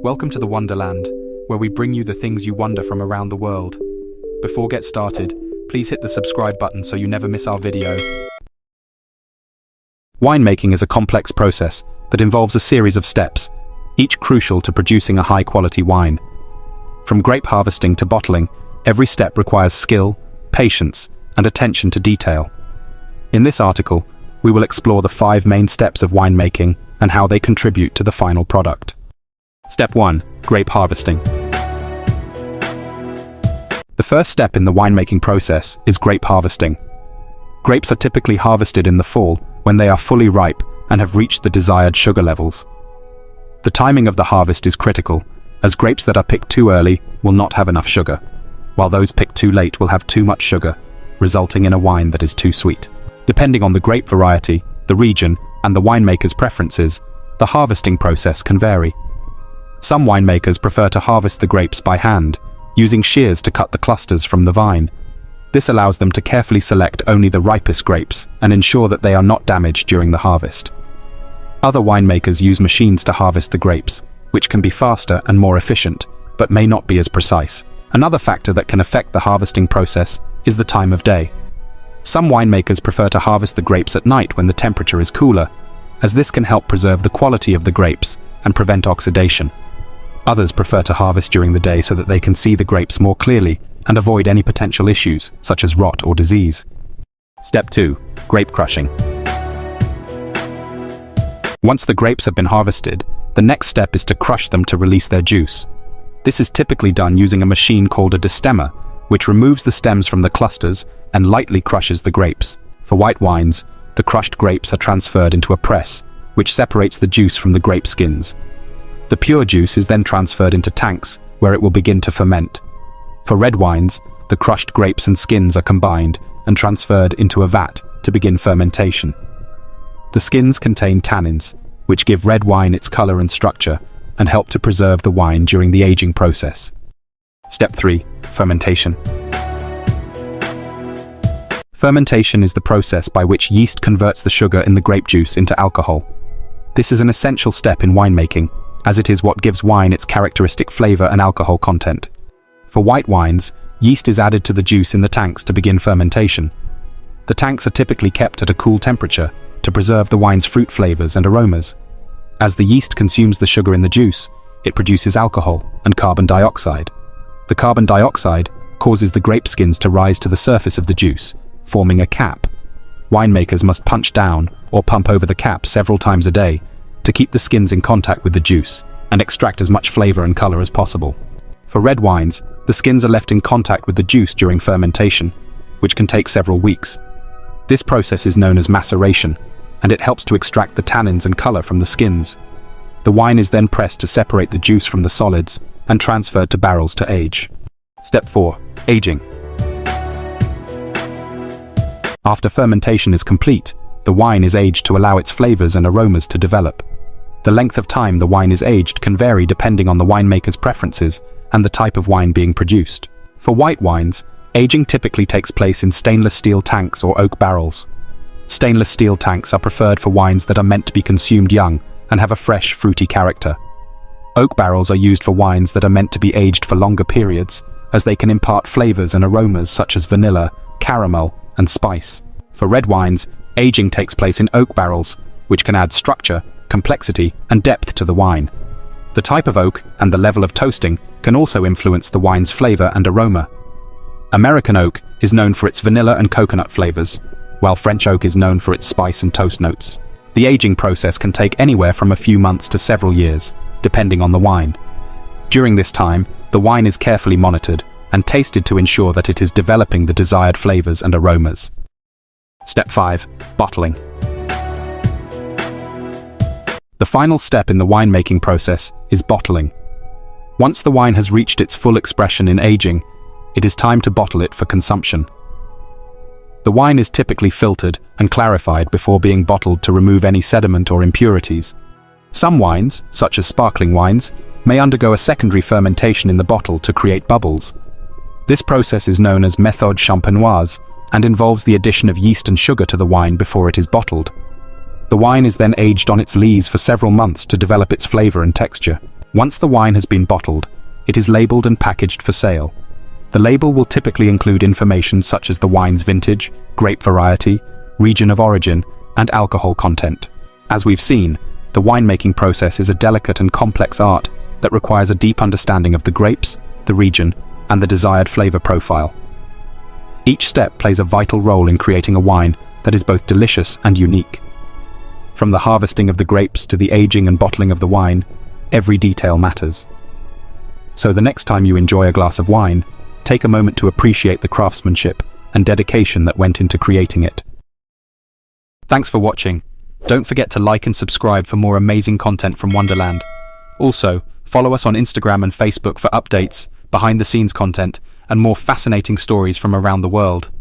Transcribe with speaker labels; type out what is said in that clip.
Speaker 1: Welcome to the Wonderland, where we bring you the things you wonder from around the world. Before we get started, please hit the subscribe button so you never miss our video. Winemaking is a complex process that involves a series of steps, each crucial to producing a high-quality wine. From grape harvesting to bottling, every step requires skill, patience, and attention to detail. In this article, we will explore the 5 main steps of winemaking and how they contribute to the final product. Step 1. Grape harvesting. The first step in the winemaking process is grape harvesting. Grapes are typically harvested in the fall when they are fully ripe and have reached the desired sugar levels. The timing of the harvest is critical, as grapes that are picked too early will not have enough sugar, while those picked too late will have too much sugar, resulting in a wine that is too sweet. Depending on the grape variety, the region, and the winemaker's preferences, the harvesting process can vary. Some winemakers prefer to harvest the grapes by hand, using shears to cut the clusters from the vine. This allows them to carefully select only the ripest grapes and ensure that they are not damaged during the harvest. Other winemakers use machines to harvest the grapes, which can be faster and more efficient, but may not be as precise. Another factor that can affect the harvesting process is the time of day. Some winemakers prefer to harvest the grapes at night when the temperature is cooler, as this can help preserve the quality of the grapes and prevent oxidation. Others prefer to harvest during the day so that they can see the grapes more clearly and avoid any potential issues, such as rot or disease. Step 2. Grape crushing. Once the grapes have been harvested, the next step is to crush them to release their juice. This is typically done using a machine called a destemmer, which removes the stems from the clusters and lightly crushes the grapes. For white wines, the crushed grapes are transferred into a press, which separates the juice from the grape skins. The pure juice is then transferred into tanks, where it will begin to ferment. For red wines, the crushed grapes and skins are combined and transferred into a vat to begin fermentation. The skins contain tannins, which give red wine its color and structure and help to preserve the wine during the aging process. Step 3. Fermentation. Fermentation is the process by which yeast converts the sugar in the grape juice into alcohol. This is an essential step in winemaking, as it is what gives wine its characteristic flavor and alcohol content. For white wines, yeast is added to the juice in the tanks to begin fermentation. The tanks are typically kept at a cool temperature to preserve the wine's fruit flavors and aromas. As the yeast consumes the sugar in the juice, it produces alcohol and carbon dioxide. The carbon dioxide causes the grape skins to rise to the surface of the juice, forming a cap. Winemakers must punch down or pump over the cap several times a day to keep the skins in contact with the juice and extract as much flavor and color as possible. For red wines, the skins are left in contact with the juice during fermentation, which can take several weeks. This process is known as maceration, and it helps to extract the tannins and color from the skins. The wine is then pressed to separate the juice from the solids and transferred to barrels to age. Step 4. Aging. After fermentation is complete, the wine is aged to allow its flavors and aromas to develop. The length of time the wine is aged can vary depending on the winemaker's preferences and the type of wine being produced. For white wines, aging typically takes place in stainless steel tanks or oak barrels. Stainless steel tanks are preferred for wines that are meant to be consumed young and have a fresh, fruity character. Oak barrels are used for wines that are meant to be aged for longer periods, as they can impart flavors and aromas such as vanilla, caramel, and spice. For red wines, aging takes place in oak barrels, which can add structure, complexity, and depth to the wine. The type of oak and the level of toasting can also influence the wine's flavor and aroma. American oak is known for its vanilla and coconut flavors, while French oak is known for its spice and toast notes. The aging process can take anywhere from a few months to several years, depending on the wine. During this time, the wine is carefully monitored and tasted to ensure that it is developing the desired flavors and aromas. Step 5. Bottling. The final step in the winemaking process is bottling. Once the wine has reached its full expression in aging, it is time to bottle it for consumption. The wine is typically filtered and clarified before being bottled to remove any sediment or impurities. Some wines, such as sparkling wines, may undergo a secondary fermentation in the bottle to create bubbles. This process is known as méthode champenoise and involves the addition of yeast and sugar to the wine before it is bottled. The wine is then aged on its lees for several months to develop its flavor and texture. Once the wine has been bottled, it is labeled and packaged for sale. The label will typically include information such as the wine's vintage, grape variety, region of origin, and alcohol content. As we've seen, the winemaking process is a delicate and complex art that requires a deep understanding of the grapes, the region, and the desired flavor profile. Each step plays a vital role in creating a wine that is both delicious and unique. From the harvesting of the grapes to the aging and bottling of the wine, every detail matters. So the next time you enjoy a glass of wine, take a moment to appreciate the craftsmanship and dedication that went into creating it. Thanks for watching. Don't forget to like and subscribe for more amazing content from Wonderland. Also, follow us on Instagram and Facebook for updates, behind-the-scenes content, and more fascinating stories from around the world.